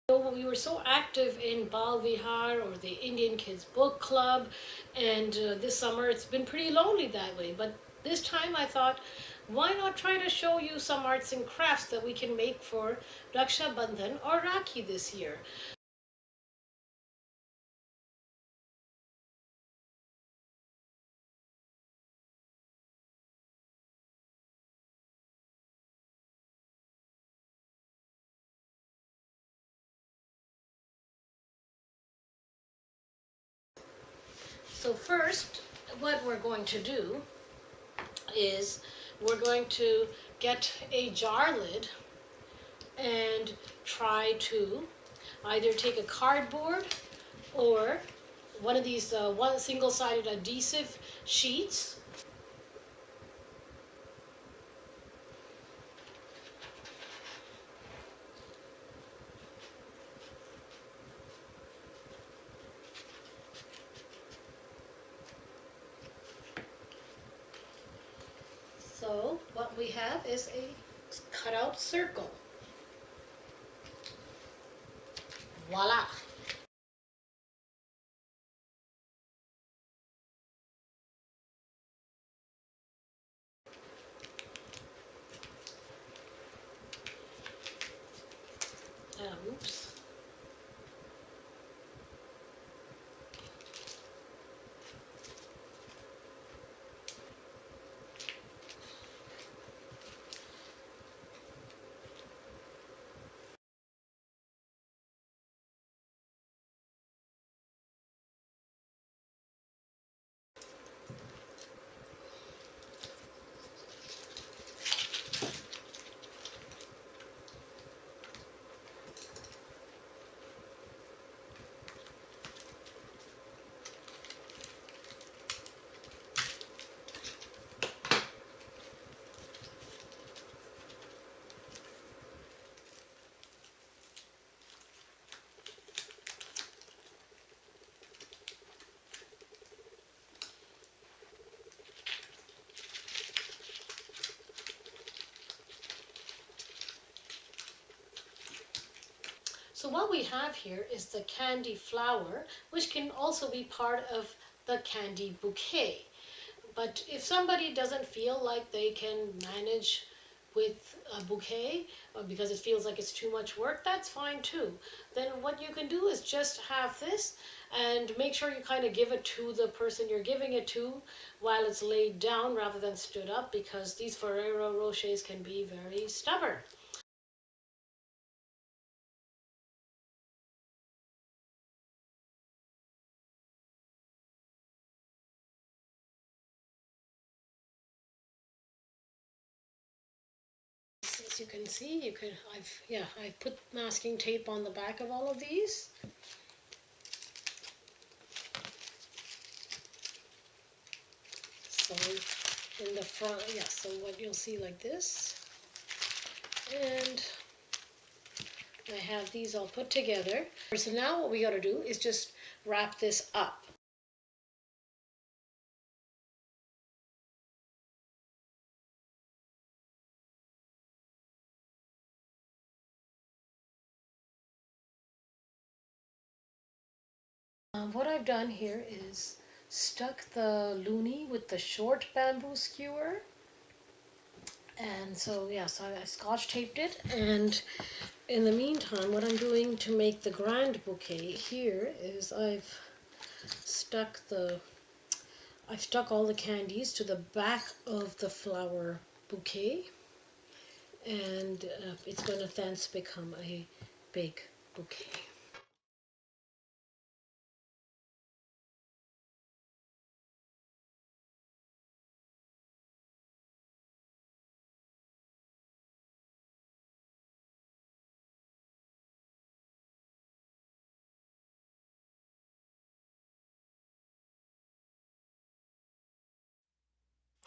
We were so active in Bal Vihar or the Indian Kids Book Club, and this summer it's been pretty lonely that way. But this time I thought, why not try to show you some arts and crafts that we can make for Rakshabandhan or Rakhi this year? So first, what we're going to do is we're going to get a jar lid and try to either take a cardboard or one of these one single-sided adhesive sheets. So what we have is a cutout circle. Voila! Oops. So what we have here is the candy flower, which can also be part of the candy bouquet. But if somebody doesn't feel like they can manage with a bouquet because it feels like it's too much work, that's fine too. Then what you can do is just have this and make sure you kind of give it to the person you're giving it to while it's laid down rather than stood up, because these Ferrero Rochers can be very stubborn. As you can see, I've put masking tape on the back of all of these. So in the front, yeah, so what you'll see like this. And I have these all put together. So now what we got to do is just wrap this up. What I've done here is stuck the loonie with the short bamboo skewer. And so, yeah, so I scotch taped it. And in the meantime, what I'm doing to make the grand bouquet here is I've stuck all the candies to the back of the flower bouquet, and it's going to thence become a big bouquet.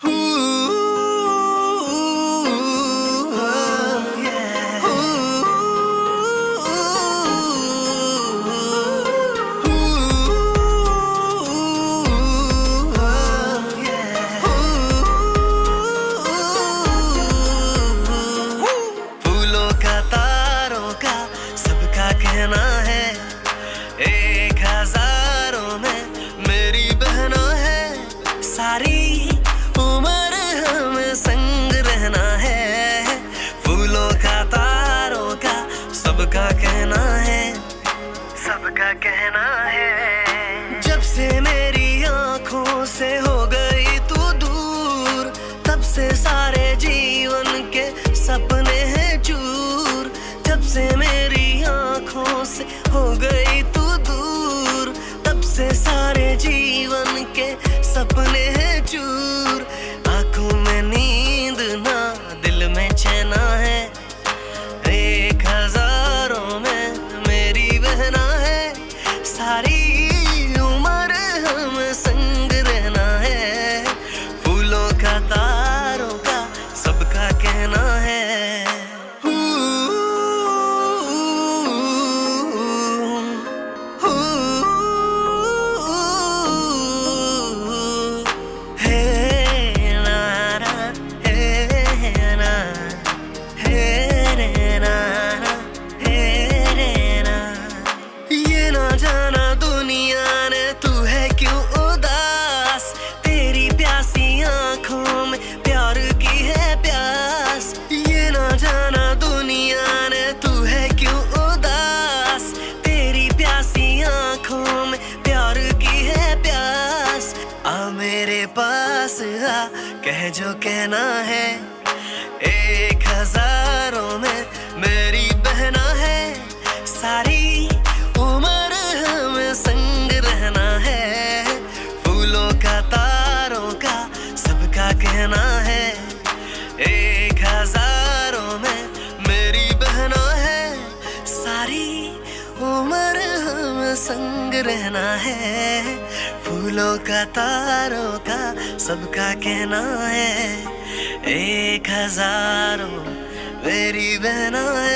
Ooh, yeah. Ooh, सबका कहना है। जब से मेरी आंखों से हो गई तू दूर, तब से सारे जीवन के सपने हैं चूर। जब से मेरी आंखों से हो गई तू दूर, तब से सारे जीवन के सपने हैं चूर। आंखों में नींद ना, दिल में चैना है, एक हजारों में मेरी बहना है। सारी उम्र हम संग रहना है, फूलों का तारों का सबका कहना है। कह जो कहना है, एक हजारों में मेरी बहना है। सारी उम्र हम संग रहना है, फूलों का तारों का सबका कहना है। एक हजारों में मेरी बहना है, सारी उम्र हम संग रहना है, फूलों का तारों का सबका कहना है। एक हजारों मेरी बहना है।